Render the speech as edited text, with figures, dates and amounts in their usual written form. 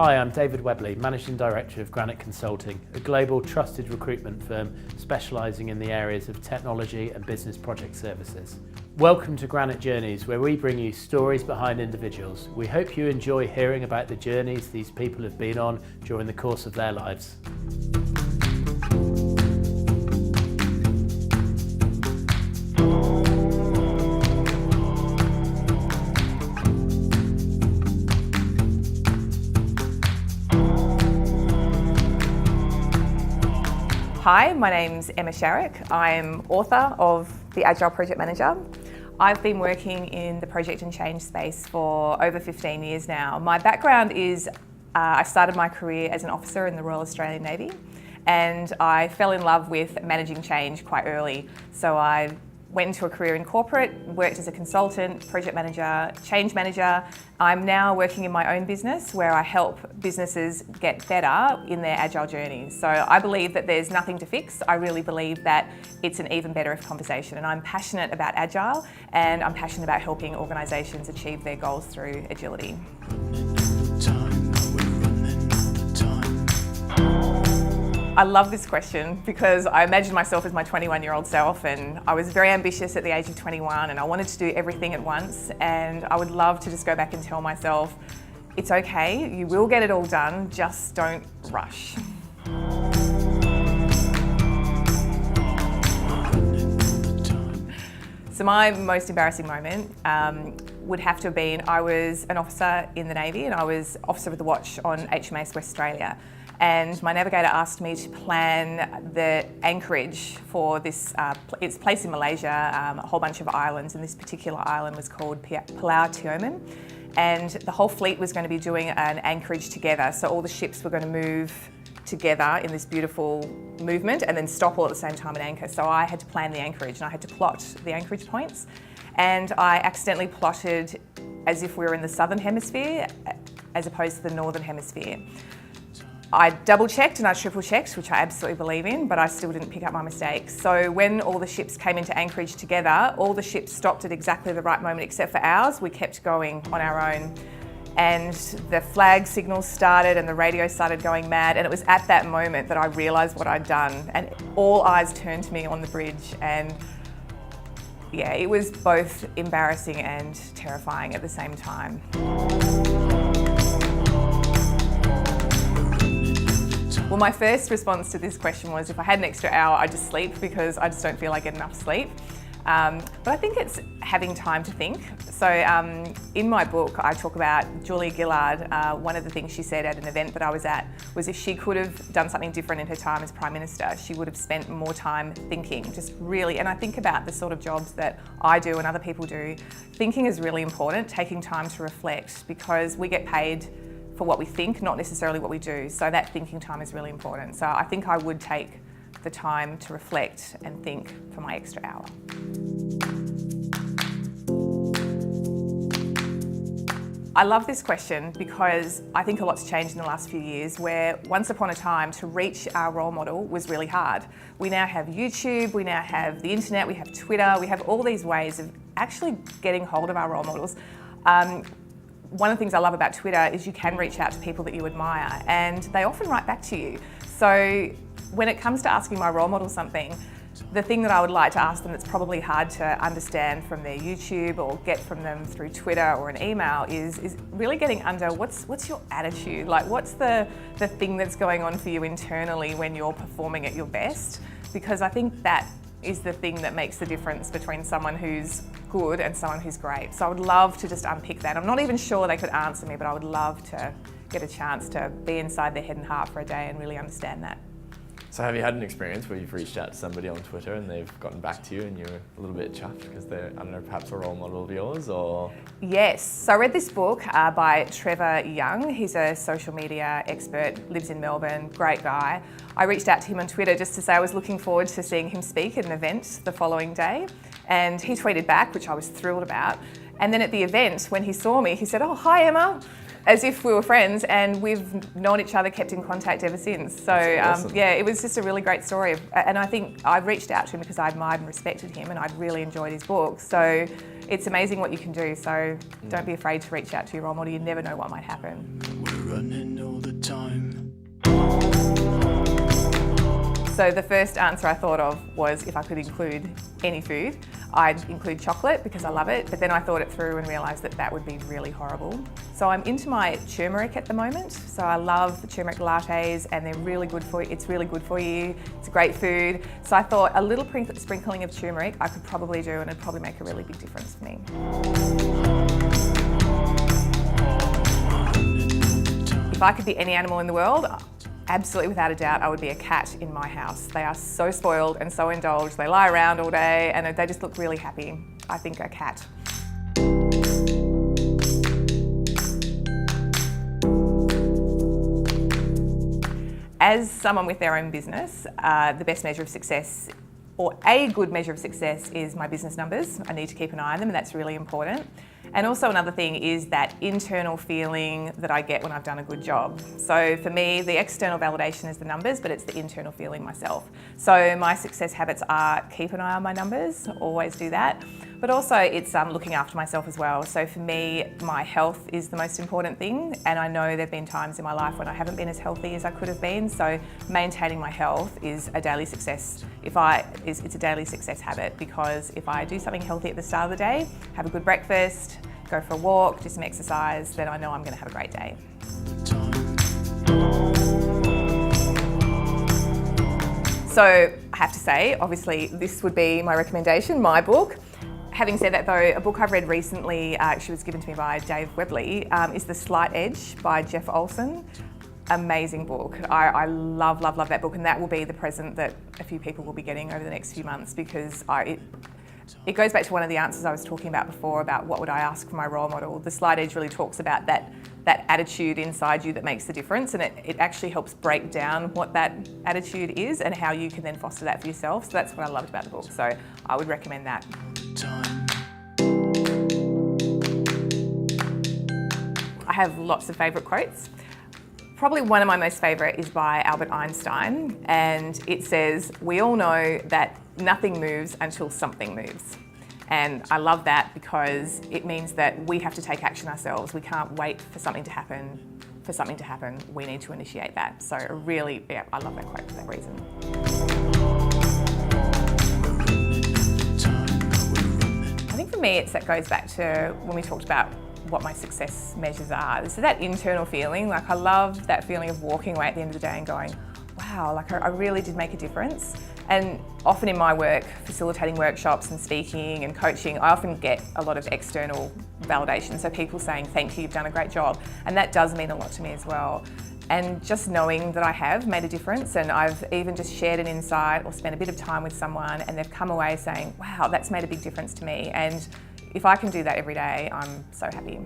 Hi, I'm David Webley, Managing Director of Granite Consulting, a global trusted recruitment firm specialising in the areas of technology and business project services. Welcome to Granite Journeys, where we bring you stories behind individuals. We hope you enjoy hearing about the journeys these people have been on during the course of their lives. Hi, my name's Emma Sharrock. I'm author of the Agile Project Manager. I've been working in the project and change space for over 15 years now. My background is I started my career as an officer in the Royal Australian Navy, and I fell in love with managing change quite early. So I went into a career in corporate, worked as a consultant, project manager, change manager. I'm now working in my own business where I help businesses get better in their agile journeys. So I believe that there's nothing to fix. I really believe that it's an even better conversation, and I'm passionate about agile, and I'm passionate about helping organisations achieve their goals through agility. I love this question because I imagine myself as my 21-year-old self, and I was very ambitious at the age of 21 and I wanted to do everything at once, and I would love to just go back and tell myself, it's okay, you will get it all done, just don't rush. So my most embarrassing moment would have to have been, I was an officer in the Navy and I was officer of the watch on HMAS West Australia. And my navigator asked me to plan the anchorage for this, it's placed in Malaysia, a whole bunch of islands, and this particular island was called Pulau Tioman. And the whole fleet was going to be doing an anchorage together, so all the ships were going to move together in this beautiful movement and then stop all at the same time and anchor. So I had to plan the anchorage and I had to plot the anchorage points. And I accidentally plotted as if we were in the southern hemisphere as opposed to the northern hemisphere. I double checked and I triple checked, which I absolutely believe in, but I still didn't pick up my mistakes. So when all the ships came into anchorage together, all the ships stopped at exactly the right moment except for ours. We kept going on our own. And the flag signals started and the radio started going mad, and it was at that moment that I realised what I'd done, and all eyes turned to me on the bridge, and yeah, it was both embarrassing and terrifying at the same time. Well, my first response to this question was if I had an extra hour, I'd just sleep because I just don't feel I get enough sleep. But I think it's having time to think. So in my book, I talk about Julia Gillard. One of the things she said at an event that I was at was if she could have done something different in her time as Prime Minister, she would have spent more time thinking, just really, and I think about the sort of jobs that I do and other people do. Thinking is really important, taking time to reflect, because we get paid for what we think, not necessarily what we do. So that thinking time is really important. So I think I would take the time to reflect and think for my extra hour. I love this question because I think a lot's changed in the last few years, where once upon a time to reach our role model was really hard. We now have YouTube, we now have the internet, we have Twitter, we have all these ways of actually getting hold of our role models. One of the things I love about Twitter is you can reach out to people that you admire, and they often write back to you. So when it comes to asking my role model something, the thing that I would like to ask them that's probably hard to understand from their YouTube or get from them through Twitter or an email is really getting under what's your attitude? Like, what's the thing that's going on for you internally when you're performing at your best? Because I think that is the thing that makes the difference between someone who's good and someone who's great. So I would love to just unpick that. I'm not even sure they could answer me, but I would love to get a chance to be inside their head and heart for a day and really understand that. So have you had an experience where you've reached out to somebody on Twitter and they've gotten back to you and you're a little bit chuffed because they're, I don't know, perhaps a role model of yours, or? Yes, so I read this book by Trevor Young. He's a social media expert, lives in Melbourne, great guy. I reached out to him on Twitter just to say I was looking forward to seeing him speak at an event the following day, and he tweeted back, which I was thrilled about. And then at the event, when he saw me, he said, "Oh, hi Emma," as if we were friends, and we've known each other, kept in contact ever since. So awesome. yeah, it was just a really great story. And I think I reached out to him because I admired and respected him, and I'd really enjoyed his book. So it's amazing what you can do. So don't be afraid to reach out to your role model. You never know what might happen. running all the time. So the first answer I thought of was if I could include any food, I'd include chocolate because I love it, but then I thought it through and realised that that would be really horrible. So I'm into my turmeric at the moment. So I love turmeric lattes and they're really good for you. It's really good for you. It's a great food. So I thought a little sprinkling of turmeric I could probably do and it'd probably make a really big difference for me. If I could be any animal in the world, absolutely without a doubt, I would be a cat in my house. They are so spoiled and so indulged. They lie around all day and they just look really happy. I think a cat. As someone with their own business, the best measure of success, or a good measure of success, is my business numbers. I need to keep an eye on them and that's really important. And also another thing is that internal feeling that I get when I've done a good job. So for me, the external validation is the numbers, but it's the internal feeling myself. So my success habits are keep an eye on my numbers, always do that. But also it's looking after myself as well. So for me, my health is the most important thing. And I know there've been times in my life when I haven't been as healthy as I could have been. So maintaining my health is a daily success. It's a daily success habit, because if I do something healthy at the start of the day, have a good breakfast, go for a walk, do some exercise, then I know I'm going to have a great day. So I have to say, obviously this would be my recommendation, my book. Having said that though, a book I've read recently, actually was given to me by Dave Webley, is The Slight Edge by Jeff Olson. Amazing book. I love that book, and that will be the present that a few people will be getting over the next few months, because it goes back to one of the answers I was talking about before about what would I ask for my role model. The Slight Edge really talks about that attitude inside you that makes the difference, and it actually helps break down what that attitude is and how you can then foster that for yourself. So that's what I loved about the book. So I would recommend that. I have lots of favourite quotes. Probably one of my most favourite is by Albert Einstein, and it says, "We all know that nothing moves until something moves." And I love that because it means that we have to take action ourselves. We can't wait for something to happen. We need to initiate that. So really, yeah, I love that quote for that reason. I think for me, that goes back to when we talked about what my success measures are. So that internal feeling, like I love that feeling of walking away at the end of the day and going, wow, like I really did make a difference. And often in my work, facilitating workshops and speaking and coaching, I often get a lot of external validation. So people saying, thank you, you've done a great job. And that does mean a lot to me as well. And just knowing that I have made a difference, and I've even just shared an insight or spent a bit of time with someone and they've come away saying, wow, that's made a big difference to me. And if I can do that every day, I'm so happy.